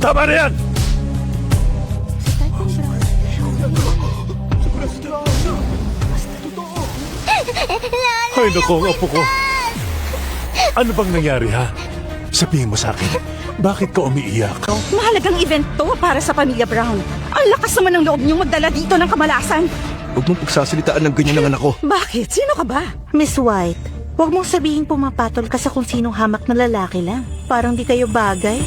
Tama na yan! Ay, naku, ang apo ko. Ano bang nangyari, ha? Sabihin mo sa akin, bakit ka umiiyak? Mahalagang event to para sa pamilya Brown. Ang lakas naman ng loob niyong magdala dito ng kamalasan. Huwag mong pagsasalitaan ng ganyan ng anak ko. Bakit? Sino ka ba? Miss White, huwag mong sabihin pumapatol ka sa kung sinong hamak na lalaki lang. Parang di kayo bagay.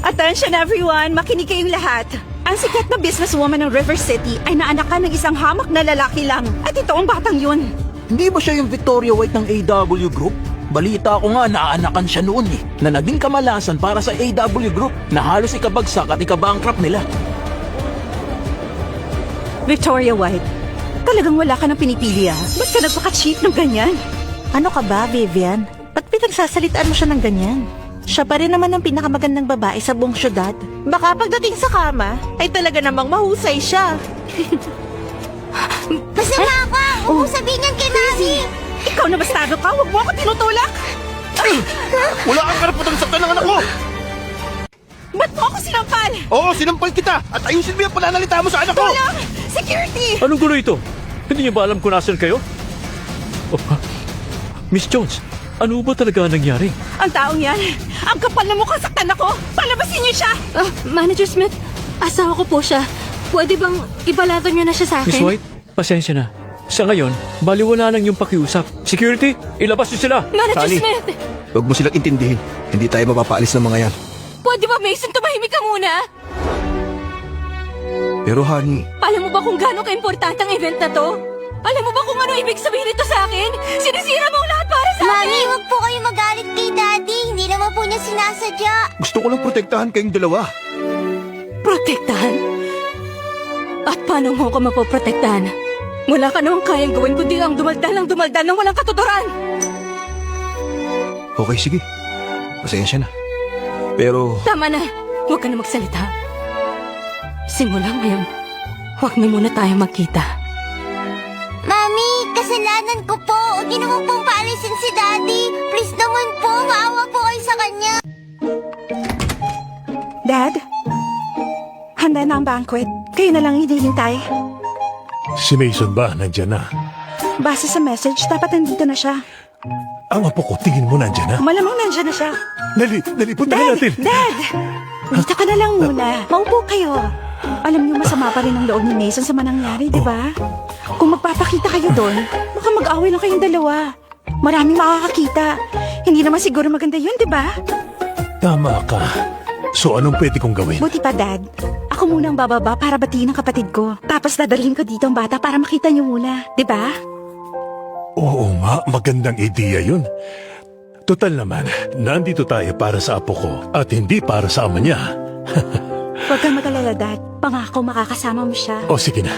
Attention everyone! Makinig kayong lahat. Ang sikat na businesswoman ng River City ay naanakan ng isang hamak na lalaki lang. At ito ang batang yun. Hindi ba siya yung Victoria White ng AW Group? Balita ko nga naanakan siya noon na naging kamalasan para sa AW Group na halos ikabagsak at ikabankrupt nila. Victoria White, talagang wala ka nang pinipili ah. Ba't ka nagpaka-cheap ng ganyan? Ano ka ba, Vivian? Ba't pinagsasalitaan mo siya ng ganyan? Siya pa rin naman ang pinakamagandang babae sa buong syudad. Baka pagdating sa kama, ay talaga namang mahusay siya. Masama ka! Huwag mong sabihin yan kay Mami! Ikaw na bastardo ka, huwag mo ako tinutulak! Wala kang karapatang saktan ng anak ko! Ba't mo ako sinampal? Oo, sinampal kita! At ayusin mo yung pananalita mo sa anak ko! Tulong! Security! Anong gulo ito? Hindi niyo ba alam kung nasan kayo? Oh, Miss Jones, ano ba talaga nangyari? Ang taong yan, ang kapal na mukha saktan ako! Palabasin niyo siya! Manager Smith, asawa ko po siya. Pwede bang ibalato niyo na siya sa akin? Miss White, pasensya na. Sa ngayon, baliwala lang yung pakiusap. Security, ilabas niyo sila! Manager Honey. Smith! Huwag mo silang intindihin. Hindi tayo mapapaalis ng mga yan. Pwede ba, Mason, tumahimik ka muna? Pero honey, Alam mo ba kung gaano ka-importante ang event na to? Alam mo ba kung ano ibig sabihin nito sa akin? Sinisira mo ang lahat para sa akin! Mami, huwag po kayo magalit kay Daddy. Hindi naman po niya sinasadya. gusto ko lang protektahan kayong dalawa. Protektahan? At paano mo ako mapoprotektahan? Wala ka namang kayang gawin kundi ang dumaldal ng walang katuturan! Okay, sige. Pasensya na. Pero, Tama na! Huwag ka na magsalita. Simula ngayon, huwag na muna tayo magkita. Mami, kasalanan ko po. Huwag niyo naman pong paalisin si Daddy. Please naman po, maawa po kayo sa kanya. Dad, handa na ang banquet. Kayo na lang hinihintay. Si Mason ba? Nandiyan na. Base sa message, dapat nandito na siya. Ang apo ko, tingin mo nandiyan na. Malamang nandiyan na siya. Dali, puntahan natin. Dad! Dito ka na lang muna. Maupo kayo. Alam niyo masama pa rin ang loob ni Mason sa manangyari, di ba? Kung magpapakita kayo doon, baka mag-away lang kayong dalawa. Maraming makakakita. Hindi naman siguro maganda yun, di ba? Tama ka. So anong pwede kong gawin? Buti pa, Dad. Ako muna ang bababa para batiin ang kapatid ko. Tapos dadalhin ko dito ang bata para makita niyo muna, di ba? Oo nga, magandang ideya yun. Total naman, nandito tayo para sa apo ko at hindi para sa ama niya. Huwag kang mag-alala, Dad. Pangako makakasama mo siya. O sige na.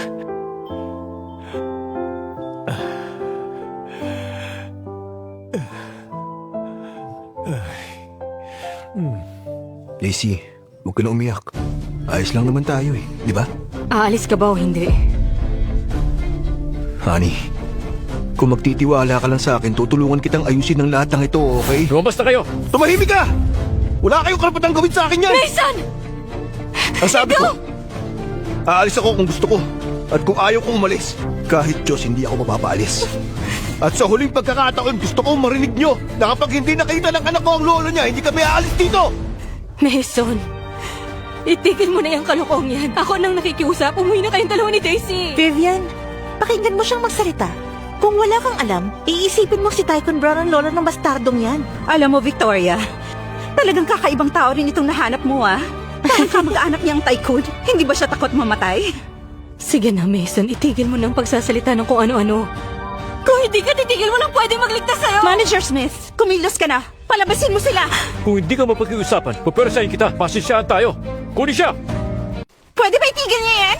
Lacey, huwag ka na umiyak. Ayos lang naman tayo di ba? Aalis ka ba o hindi? Honey, kung magtitiwala ka lang sa akin, tutulungan kitang ayusin ng lahat ng ito, okay? Lumabas na kayo! Tumahimik ka! Wala kayong karapatang gawin sa akin yan! Mason! Ang sabi ko, aalis ako kung gusto ko. At kung ayaw kong umalis, kahit Diyos, hindi ako mapapaalis. At sa huling pagkakataon, gusto kong marinig nyo na kapag hindi nakita ng anak ko ang lolo niya, hindi kami aalis dito! Mason, itigil mo na yung kalukong yan. Ako nang nakikiusap, umuwi na kayong dalawa ni Daisy. Vivian, pakinggan mo siyang magsalita. Kung wala kang alam, iisipin mo si Tycoon Brown ang lola ng bastardong yan. Alam mo, Victoria, talagang kakaibang tao rin itong nahanap mo, ah. Parang kamag-anak niyang tycoon. Hindi ba siya takot mamatay? Sige na, Mason, itigil mo ng pagsasalita ng kung ano-ano. Kung hindi ka titigil, walang pwedeng magligtas sa'yo! Manager Smith, kumilos ka na. Palabasin mo sila. Kung hindi ka mapag-iusapan, papersahin kita. Pasensyahan tayo. Kunin siya! Pwede ba itigil niya yan?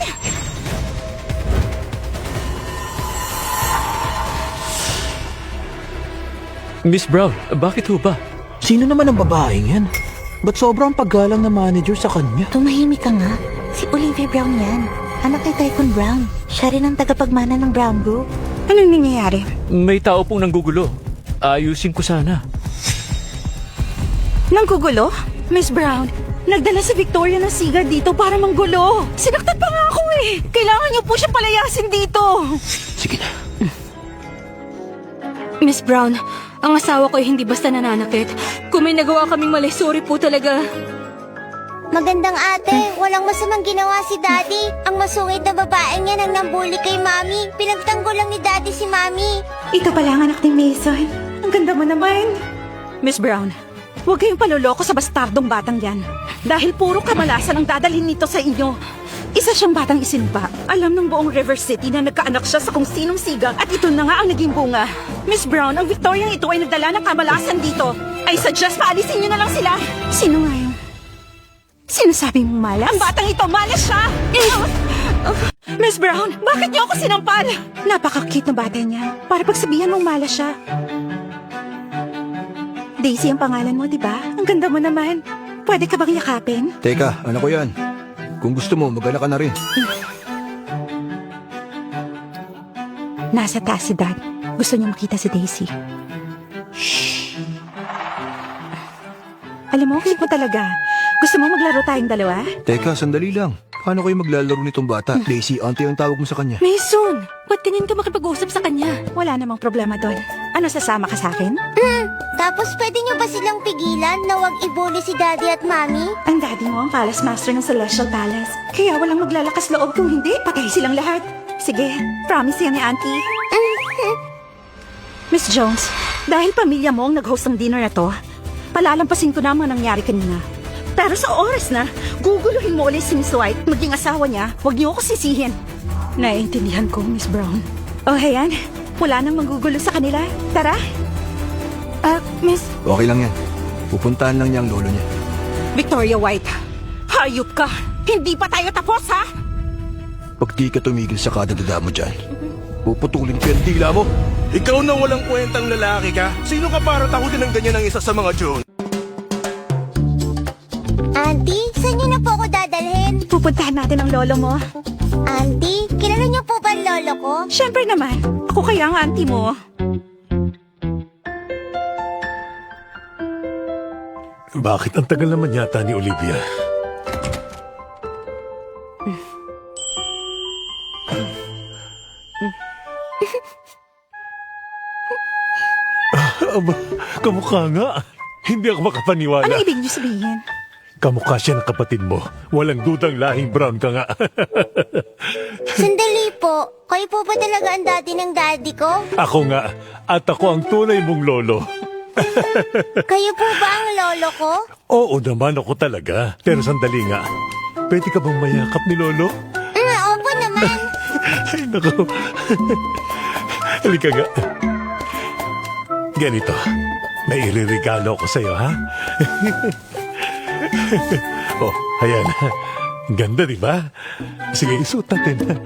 Miss Brown, bakit ho ba? Sino naman ang babaeng yan? Ba't sobrang paggalang na manager sa kanya? Tumahimik ka nga. Si Olivia Brown yan. Anak ni Tycoon Brown. Siya rin ang tagapagmana ng Brown Group. Anong nangyayari? May tao pong nanggugulo. Ayusin ko sana. Nanggugulo? Miss Brown, Nagdala si Victoria ng siga dito para manggulo. Sinaktan pa nga ako eh. Kailangan niyo po siya palayasin dito. Sige na. Miss Brown, ang asawa ko ay hindi basta nananakit. Kung may nagawa kaming mali, sorry po talaga. Magandang ate, walang masamang ginawa si Daddy. Ang masungit na babaeng yan ang nambuli kay Mami. Pinagtanggol lang ni Daddy si Mami. Ito pala ang anak ni Mason. Ang ganda mo naman. Miss Brown, huwag kayong paluloko sa bastardong batang yan. Dahil puro kamalasan ang dadalhin nito sa inyo. Isa siyang batang isinpa. Alam ng buong River City na nagkaanak siya sa kung sinong siga at ito na nga ang naging bunga. Miss Brown, ang Victoriang ito ay nagdala ng kamalasan dito. I suggest paalisin niyo na lang sila. Sino nga yun? Sinasabi mong malas? Ang batang ito, malas siya! Miss Brown, bakit niyo ako sinampal? Napaka-cute na bata niya. Para pagsabihan mong malas siya. Daisy ang pangalan mo, di ba? Ang ganda mo naman. Pwede ka bang yakapin? Teka, anak ko yan. Kung gusto mo, mag-anak ka na rin. Nasa taas si Dad. Gusto niya makita si Daisy. Alam mo, click mo talaga. Gusto mo maglaro tayong dalawa? Teka, sandali lang. Paano kayo maglalaro nitong bata? Daisy, auntie ang tawag mo sa kanya. Mason, ba't ganyan ka makipag-usap sa kanya? Wala namang problema doon. Ano, sasama ka sa akin? Tapos pwede niyo ba silang pigilan na wag ibuli si Daddy at Mami? Ang daddy mo ang Palace Master ng Celestial Palace. Kaya walang maglalakas loob kung hindi, patay silang lahat. Sige, promise yan ni Auntie. Miss Jones, dahil pamilya mo ang nag-host ng dinner na to, palalampasin ko na ang mga nangyari kanina. Pero sa oras na, guguluhin mo ulit si Miss White, maging asawa niya, huwag niyo ako sisihin. Naiintindihan ko, Miss Brown. O, hayan, wala nang manggugulo sa kanila. Tara. Miss... Okay lang yan. Pupuntahan lang niya ang lolo niya. Victoria White, hayop ka! Hindi pa tayo tapos, ha? Pag di ka tumigil sa kadadada mo dyan, puputulin ko yung dila mo. Ikaw na walang kwentang lalaki ka? Sino ka para takutin ng ganyan ang isa sa mga Jones? Auntie, saan niyo na po ako dadalhin? Pupuntahan natin ang lolo mo. Auntie, kilala niyo po ba ang lolo ko? Siyempre naman, ako kaya ang auntie mo. Bakit ang tagal naman yata ni Olivia? Aba, kamukha nga. Hindi ako makapaniwala. Ano ibig niyo sabihin? Kamukha siya ng kapatid mo. Walang dudang lahing brown ka nga. Sandali po, kayo po ba talaga ang daddy ng daddy ko? Ako nga. At ako ang tunay mong lolo. Kayo po ba ang lolo ko? Oo naman, ako talaga. Pero sandali nga. Pwede ka bang mayakap ni lolo? Opo naman. Ay, naku. Halika nga. Ganito. May iririgalo ko sa'yo, ha? Oh, ayan. Ganda, di ba? Sige, isuot natin.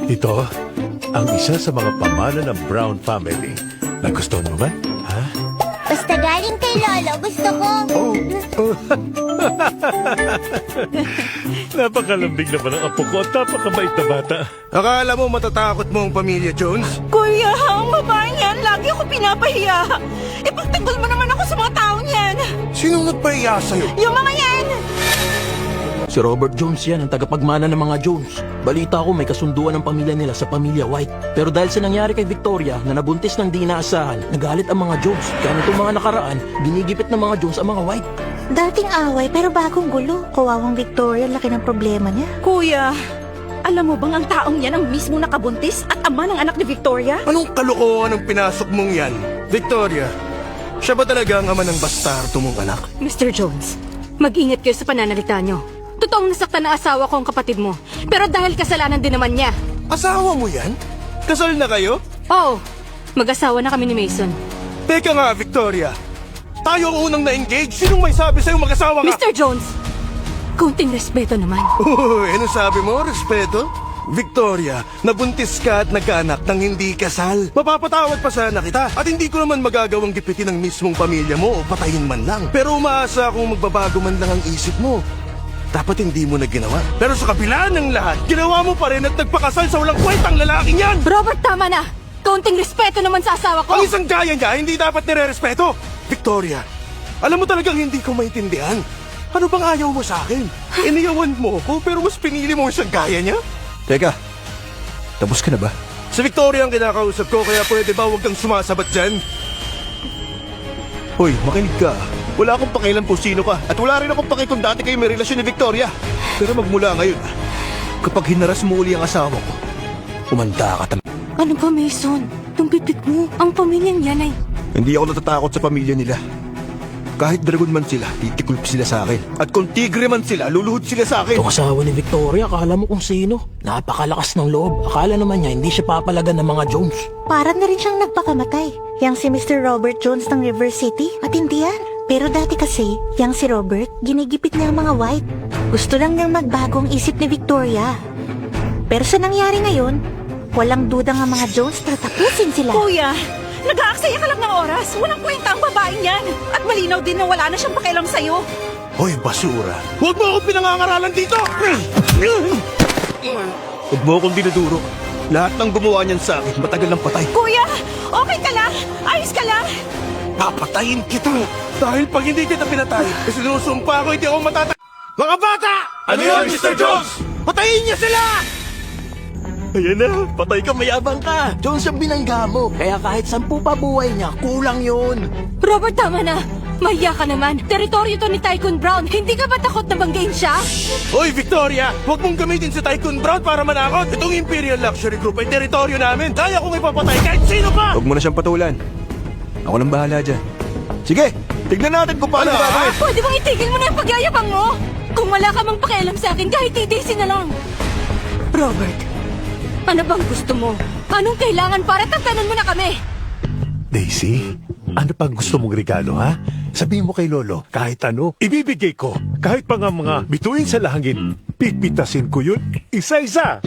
Ito, ang isa sa mga pamana ng Brown family. Nagustuhan mo ba? Ha? Basta galing kay lolo, gusto ko. Napakalambing naman ang apo ko at napakabait na bata. Akala mo matatakot mo ang pamilya Jones? Kuya, ang babae niyan, lagi ako pinapahiya. Ipagtanggol mo naman ako sa mga taong yan. Sinong nagpahiya sa'yo? Yung mga yan! Si Robert Jones yan, ang tagapagmana ng mga Jones. Balita ko may kasunduan ng pamilya nila sa pamilya White. Pero dahil sa nangyari kay Victoria na nabuntis ng di inaasahan, nagalit ang mga Jones. Kaya nitong mga nakaraan, ginigipit ng mga Jones ang mga White. Dating away pero bagong gulo. Kawawang Victoria, laki ng problema niya. Kuya, alam mo bang ang taong yan ang mismo nakabuntis at ama ng anak ni Victoria? Anong kalokohan ang pinasok mong yan? Victoria, siya ba talaga ang ama ng bastardo mong anak? Mr. Jones, mag-ingat kayo sa pananalita nyo. Totoong nasaktan na asawa ko ang kapatid mo. Pero dahil kasalanan din naman niya. Asawa mo yan? Kasal na kayo? Oo, mag-asawa na kami ni Mason. Teka nga, Victoria. Tayo ang unang na-engage. Sinong may sabi sa'yo mag-asawa ka? Mr. Jones, kaunting respeto naman. Uy, ano sabi mo? Respeto? Victoria, nabuntis ka at nagkaanak nang hindi kasal. Mapapatawad pa sana kita. At hindi ko naman magagawang gipitin ang mismong pamilya mo o patayin man lang. Pero umaasa akong magbabago man lang ang isip mo. Dapat hindi mo na ginawa. Pero sa kabila ng lahat, ginawa mo pa rin at nagpakasal sa walang kwentang lalaking yan! Robert, tama na! Kaunting respeto naman sa asawa ko! Ang isang gaya niya, hindi dapat nire-respeto! Victoria, Alam mo talagang hindi ko maintindihan. Ano bang ayaw mo sa akin? Iniyawan mo ko pero mas pinili mo isang kaya niya? Teka, tapos ka na ba? Si Victoria ang kinakausap ko kaya pwede ba huwag kang sumasabat dyan? Hoy, makinig ka. Wala akong pakialam kung sino ka at wala rin akong paki kung dati kayo may relasyon ni Victoria. Pero magmula ngayon, kapag hinaras mo uli ang asawa ko, umanda ka talaga. Ano ba, Mason? Itong bibig mo, ang pamilyang yan ay... Hindi ako natatakot sa pamilya nila. Kahit dragon man sila, titikulp sila sa akin. At kung tigre man sila, luluhod sila sa akin. Itong asawa ni Victoria, akala mo kung sino. Napakalakas ng loob. Akala naman niya hindi siya papalagan ng mga Jones. Para na rin siyang nagpakamatay. Yang si Mr. Robert Jones ng River City at hindi yan. Pero dati kasi, yang si Robert, ginigipit niya ang mga white. Gusto lang niyang magbago ang isip ni Victoria. Pero sa nangyari ngayon, walang duda nga mga Jones tatapusin sila. Kuya, nag-aaksaya ka lang ng oras. Walang kwenta ang babaeng yan. At malinaw din na wala na siyang pakialam sa'yo. Hoy, basura. Huwag mo akong pinangangaralan dito! Huwag mo akong dinuduro. Lahat ng gumawa niyan sa akin, matagal ng patay. Kuya, okay ka lang? Ayos ka lang? Papatayin kita! Dahil pag hindi kita pinatay, sinusumpa ko hindi ako matatay. Mga bata! Ano yun, Mr. Jones? Patayin niya sila! Ayan na, patay ka, mayabang ka. Jones ang binangga mo. Kaya kahit 10 pa buhay niya, kulang yun. Robert, tama na. Mahiya ka naman. Teritoryo to ni Tycoon Brown. Hindi ka ba takot na banggain siya? Hoy, Victoria! Huwag mong gamitin si Tycoon Brown para manakot. Itong Imperial Luxury Group ay teritoryo namin. Kaya kong ipapatay kahit sino pa! Huwag mo na siyang patulan. Ako nang bahala dyan. Sige, tignan natin kung paano Ano, gagawin. Pwede bang itigil mo na yung pagyayabang mo? Kung wala ka mang pakialam sa akin, kahit titisi na lang. Robert, ano bang gusto mo? Anong kailangan para tantanan mo na kami? Daisy, ano pang gusto mong regalo, ha? Sabihin mo kay Lolo, kahit ano, ibibigay ko. Kahit pa nga mga bituin sa lahangin, pipitasin ko yun isa-isa.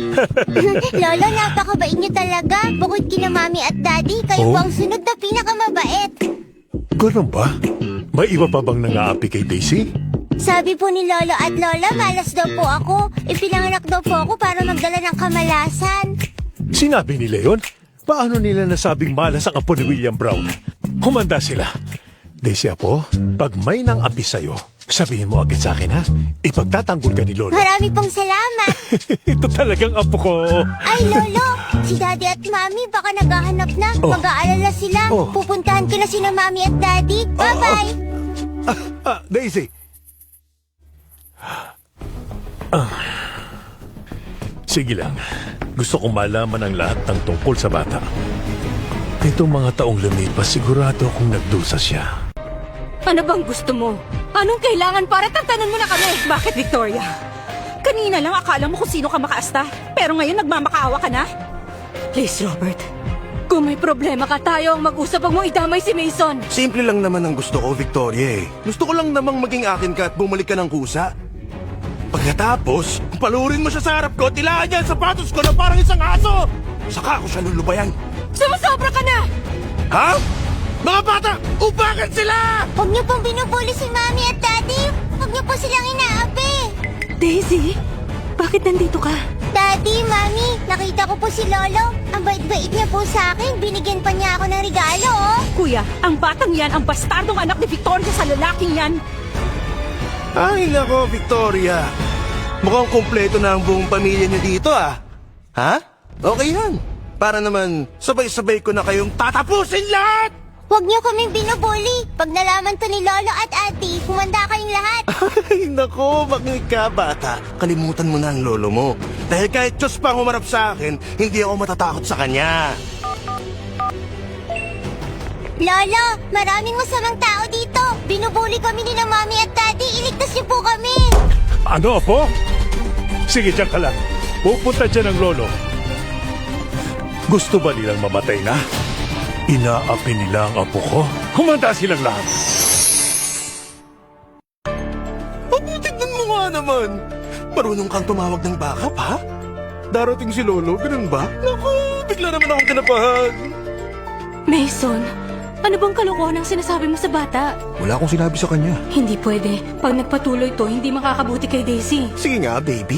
Lolo, napakabait niyo talaga. Bukod kina Mami at Daddy, kayo Oh? po ang sunod na pinakamabait. Ganun ba? May iba pa bang nang-aapi kay Daisy? Sabi po ni Lolo at Lola, malas daw po ako. Ipinanganak daw po ako para magdala ng kamalasan. Sinabi nila yun? Paano nila nasabing malas ang apo ni William Brown? Humanda sila. Daisy apo, pag may nang api sa'yo, sabihin mo agad sa akin ha. Ipagtatanggol ka ni Lolo. Marami pong salamat. Ito talagang apo ko. Ay, Lolo, si Daddy at Mami baka naghahanap na. Oh. Mag-aalala sila. Oh. Pupuntahan ko na sina Mami at Daddy. Bye-bye. Daisy. Sige lang. Gusto kong malaman ang lahat ng tungkol sa bata. Itong mga taong lumipas, sigurado akong nagdusa siya. Ano bang gusto mo? Anong kailangan para tantanan mo na kami? Bakit, Victoria? Kanina lang akala mo kung sino ka makaasta. Pero ngayon nagmamakaawa ka na? Please, Robert. Kung may problema ka, tayo ang mag-usap. Huwag mo idamay si Mason. Simple lang naman ang gusto ko, Victoria eh. Gusto ko lang namang maging akin ka at bumalik ka ng kusa. Pagkatapos, palurin mo siya sa harap ko, tilaan niya ang sapatos ko na parang isang aso! Saka ako siya lulubayan. Sumusobra ka na! Ha? Mga bata, upakan sila! Huwag niyo pong binubuli si Mami at Daddy. Huwag niyo po silang inaapi. Daisy, bakit nandito ka? Daddy, Mami, nakita ko po si Lolo. Ang bait-bait niya po sa akin. Binigyan pa niya ako ng regalo, oh. Kuya, ang batang yan, ang bastardong anak ni Victoria sa lalaking yan. Ay nako, Victoria. Mukhang kompleto na ang buong pamilya niyo dito ah. Ha? Okay yan. Para naman sabay-sabay ko na kayong tatapusin lahat! Huwag niyo kaming binubuli. Pag nalaman to ni Lolo at Ate, humanda kayong lahat. Ay nako, makinig ka bata. Kalimutan mo na ang lolo mo. Dahil kahit Diyos pa ang humarap sa akin, hindi ako matatakot sa kanya. Lolo, maraming masamang tao dito. Binubuli kami ni na Mami at Daddy. Iligtas niyo po kami. Ano, apo? Sige, diyan ka lang. Pupunta dyan ang Lolo. Gusto ba nilang mamatay na? Inaapi nila ang apo ko? Humanda silang lahat. Tignan mo nga naman. Marunong kang tumawag ng backup, ha? Darating si Lolo, ganun ba? Naku, bigla naman akong kinabahan. Mason, ano bang kalokohan ang sinasabi mo sa bata? Wala akong sinabi sa kanya. Hindi pwede. Pag nagpatuloy to, hindi makakabuti kay Daisy. Sige nga, baby.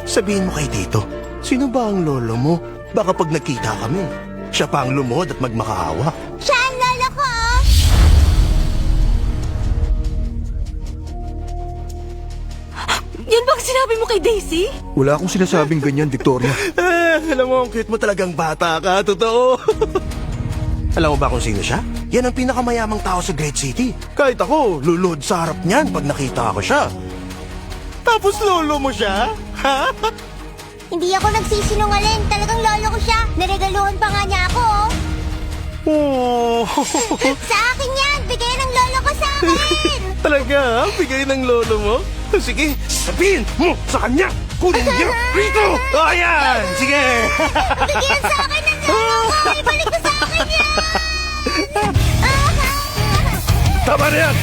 Sabihin mo kay Tito, sino ba ang lolo mo? Baka pag nakita kami, siya pa ang lumod at magmakaawa. Siya ang lolo ko, oh. sinasabi mo kay Daisy? Wala akong sinasabing ganyan, Victoria. Alam mo, ang cute mo talagang bata ka, totoo. Alam mo ba kung sino siya? Yan ang pinakamayamang tao sa Great City. Kahit ako, lulod sa harap niyan pag nakita ko siya. Tapos lolo mo siya? Ha? Hindi ako nagsisinungaling. Talagang lolo ko siya. Naregaluhan pa nga niya ako, oh. Oh. Sa akin yan! Bigay ng lolo ko sa akin! Talaga, ha? Bigay ng lolo mo? Sige, sabihin mo sa kanya! Kunin niya rito! O, ayan! Sige! Bigyan sa akin ng lolo ko! Ibalik ko sa akin yan! Tama na yan!